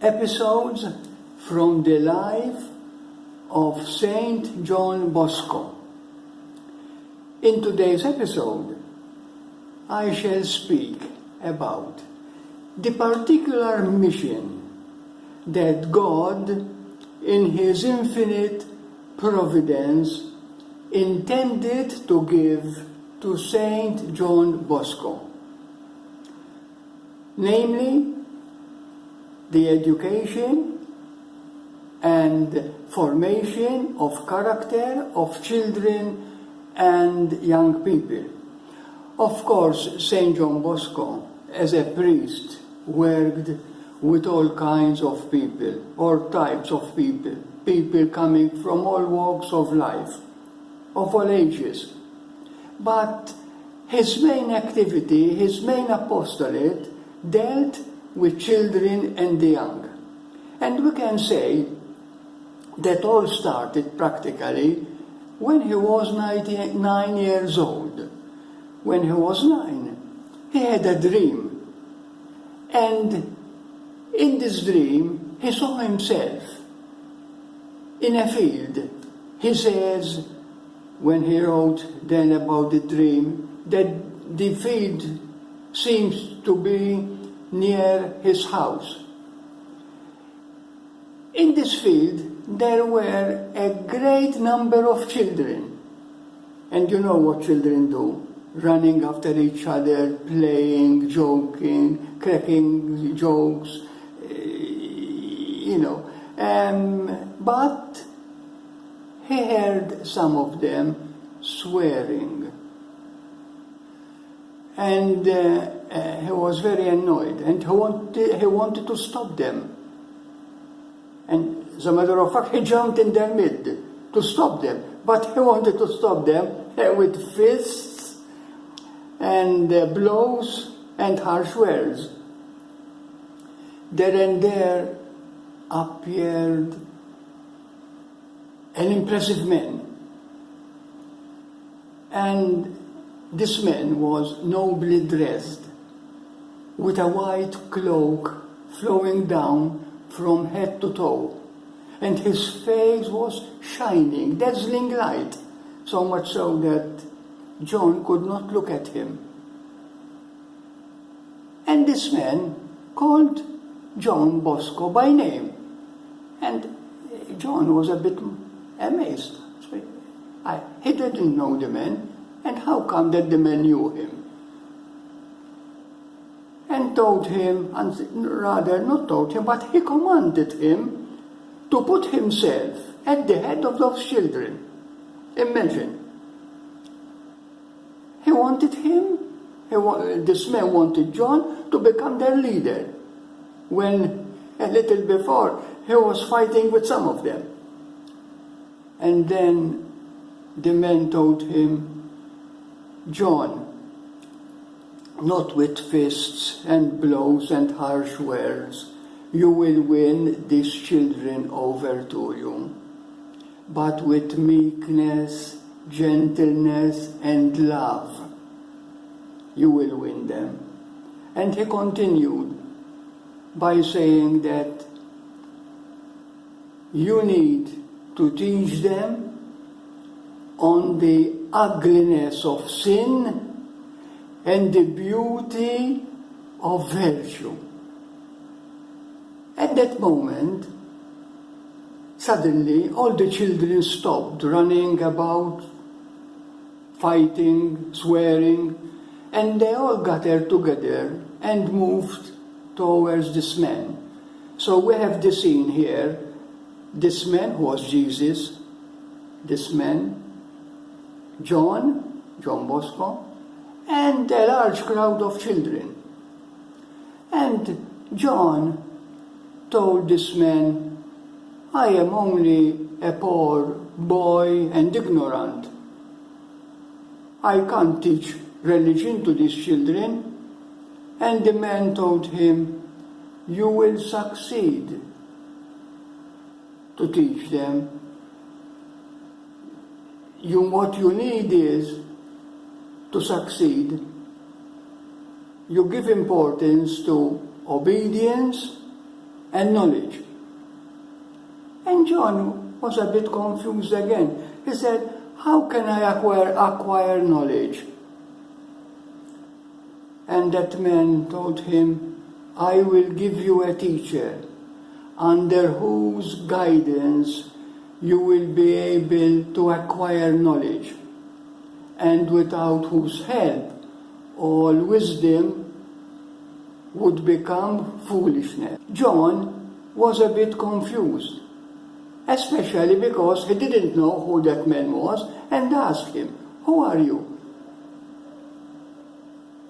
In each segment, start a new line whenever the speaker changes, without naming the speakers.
episodes from the life of Saint John Bosco. In today's episode, I shall speak about the particular mission that God, in His infinite providence, intended to give to Saint John Bosco, namely the education and formation of character of children and young people. Of course, Saint John Bosco, as a priest, worked with all kinds of people, all types of people, people coming from all walks of life, of all ages. But his main activity, his main apostolate, dealt with children and the young. And we can say that all started practically when he was 9 years old. When he was 9, he had a dream. And in this dream, he saw himself in a field. He says, when he wrote then about the dream, that the field seems to be near his house. In this field, there were a great number of children. And you know what children do? Running after each other, playing, joking, cracking jokes, But he heard some of them swearing. And he was very annoyed, and he wanted to stop them. And as a matter of fact, he jumped in their mid to stop them. But he wanted to stop them with fists and blows and harsh words. There appeared an impressive man. And this man was nobly dressed, with a white cloak flowing down from head to toe. And his face was shining, dazzling light, so much so that John could not look at him. And this man called John Bosco by name. And John was a bit amazed. He didn't know the man, and how come that the man knew him? And told him, not told him, but he commanded him to put himself at the head of those children. Imagine. He wanted him, this man wanted John to become their leader, when a little before he was fighting with some of them. And then the man told him, John, not with fists and blows and harsh words, you will win these children over to you, but with meekness, gentleness, and love, you will win them. And he continued by saying that you need to teach them on the ugliness of sin and the beauty of virtue. At that moment, suddenly all the children stopped running about, fighting, swearing, and they all gathered together and moved towards this man. So we have the scene here. This man who was Jesus, this man, John Bosco, and a large crowd of children. And John told this man, I am only a poor boy and ignorant. I can't teach religion to these children. And the man told him, you will succeed to teach them. What you need is to succeed. You give importance to obedience and knowledge. And John was a bit confused again. He said, how can I acquire knowledge? And that man told him, I will give you a teacher under whose guidance you will be able to acquire knowledge, and without whose help all wisdom would become foolishness. John was a bit confused, especially because he didn't know who that man was, and asked him, who are you?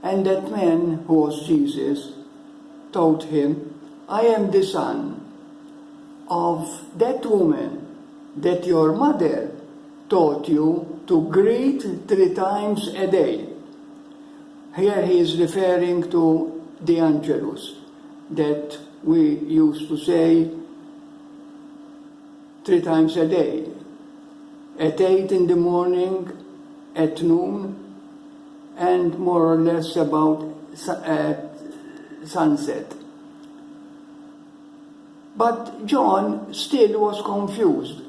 And that man, who was Jesus, told him, I am the son of that woman that your mother taught you to greet 3 times a day. Here he is referring to the Angelus that we used to say 3 times a day, at 8 in the morning, at noon, and more or less about sunset. But John still was confused.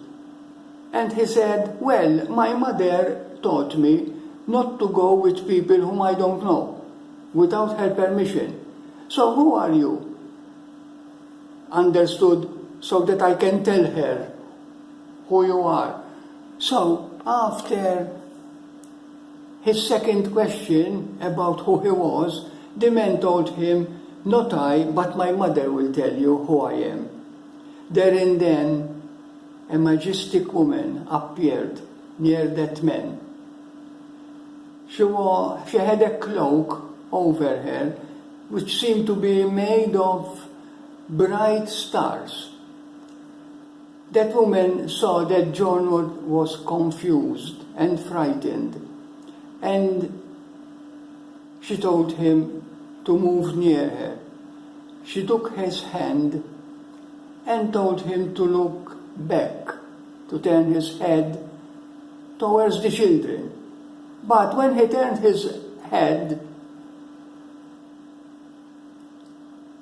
And he said, well, my mother taught me not to go with people whom I don't know, without her permission. So who are you? Understood, so that I can tell her who you are. So after his second question about who he was, the man told him, not I, but my mother will tell you who I am. There and then, a majestic woman appeared near that man. She had a cloak over her, which seemed to be made of bright stars. That woman saw that John was confused and frightened, and she told him to move near her. She took his hand and told him to look back, to turn his head towards the children. But when he turned his head,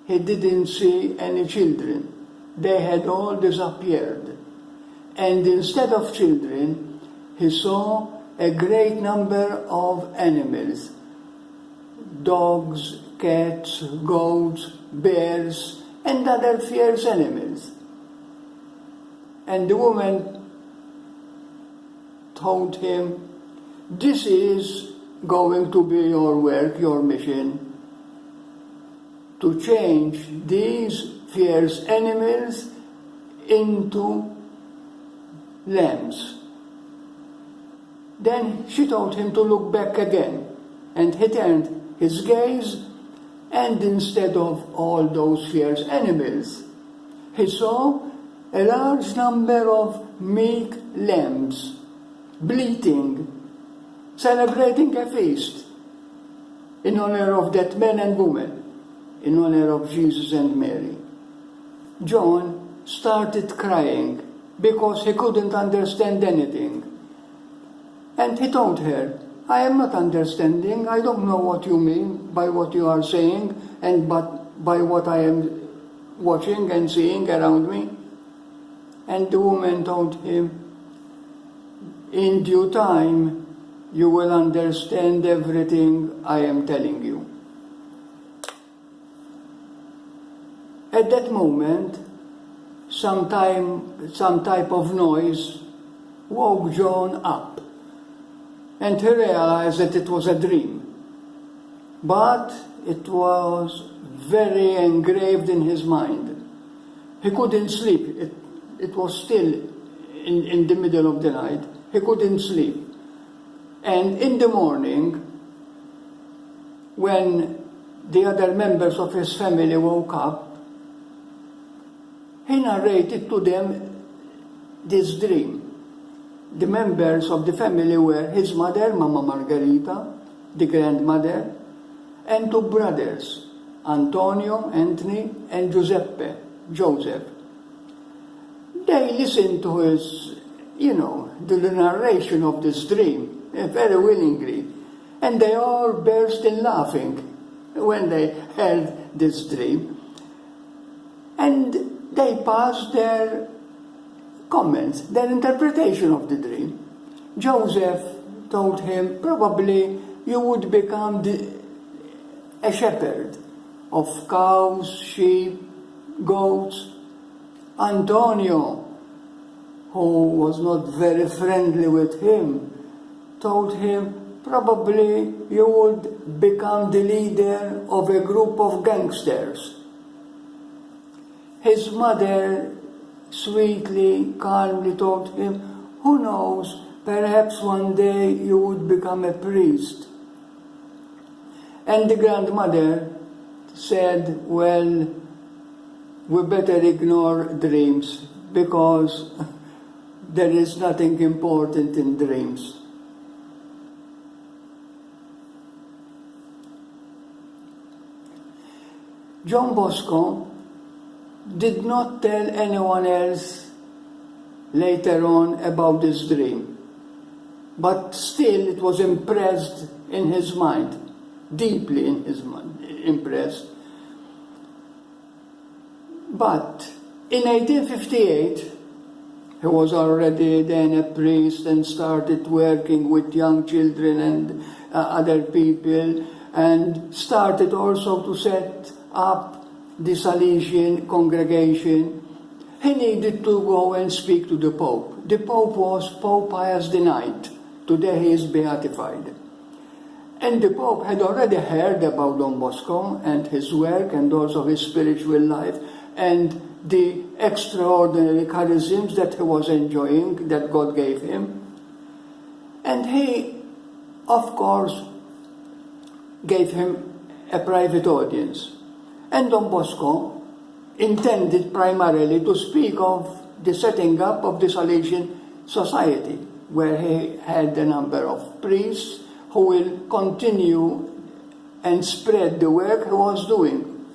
he didn't see any children. They had all disappeared. And instead of children, he saw a great number of animals: dogs, cats, goats, bears, and other fierce animals. And the woman told him, this is going to be your work, your mission, to change these fierce animals into lambs. Then she told him to look back again, and he turned his gaze, and instead of all those fierce animals, he saw a large number of meek lambs, bleating, celebrating a feast in honor of that man and woman, in honor of Jesus and Mary. John started crying because he couldn't understand anything. And he told her, I am not understanding. I don't know what you mean by what you are saying, and but by what I am watching and seeing around me. And the woman told him, in due time, you will understand everything I am telling you. At that moment, some type of noise woke John up, and he realized that it was a dream. But it was very engraved in his mind. He couldn't sleep. It was still in the middle of the night. He couldn't sleep. And in the morning, when the other members of his family woke up, he narrated to them this dream. The members of the family were his mother, Mama Margarita, the grandmother, and 2 brothers, Antonio, Anthony, and Giuseppe, Joseph. They listened to his, the narration of this dream very willingly, and they all burst in laughing when they heard this dream. And they passed their comments, their interpretation of the dream. Joseph told him, probably you would become a shepherd of cows, sheep, goats. Antonio, who was not very friendly with him, told him, probably you would become the leader of a group of gangsters. His mother sweetly, calmly told him, who knows, perhaps one day you would become a priest. And the grandmother said, well, we better ignore dreams because there is nothing important in dreams. John Bosco did not tell anyone else later on about this dream, but still it was impressed in his mind, deeply in his mind, impressed. But in 1858, he was already then a priest and started working with young children and other people, and started also to set up the Salesian congregation. He needed to go and speak to the Pope. The Pope was Pope Pius IX. Today he is beatified. And the Pope had already heard about Don Bosco and his work and also his spiritual life and the extraordinary charisms that he was enjoying, that God gave him. And he, of course, gave him a private audience. And Don Bosco intended primarily to speak of the setting up of the Salesian Society, where he had a number of priests who will continue and spread the work he was doing.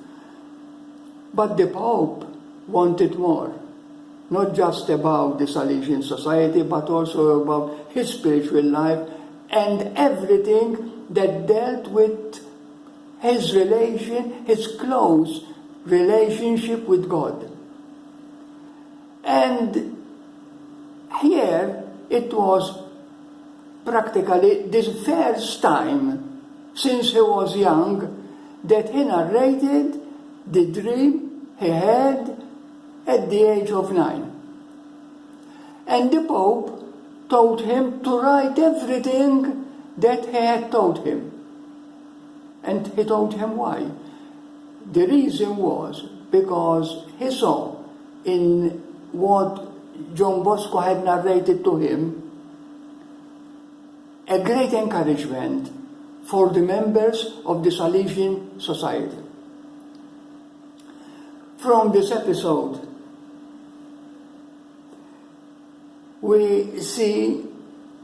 But the Pope wanted more, not just about the Salesian Society, but also about his spiritual life and everything that dealt with his relation, his close relationship with God. And here it was practically the first time since he was young that he narrated the dream he had at the age of 9. And the Pope told him to write everything that he had told him. And he told him why. The reason was because he saw in what John Bosco had narrated to him a great encouragement for the members of the Salesian Society. From this episode, we see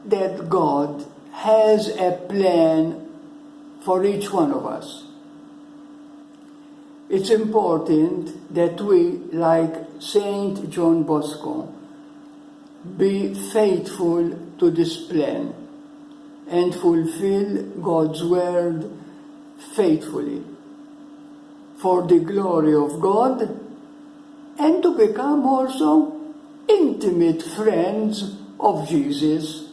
that God has a plan for each one of us. It's important that we, like Saint John Bosco, be faithful to this plan and fulfill God's word faithfully for the glory of God, and to become also intimate friends of Jesus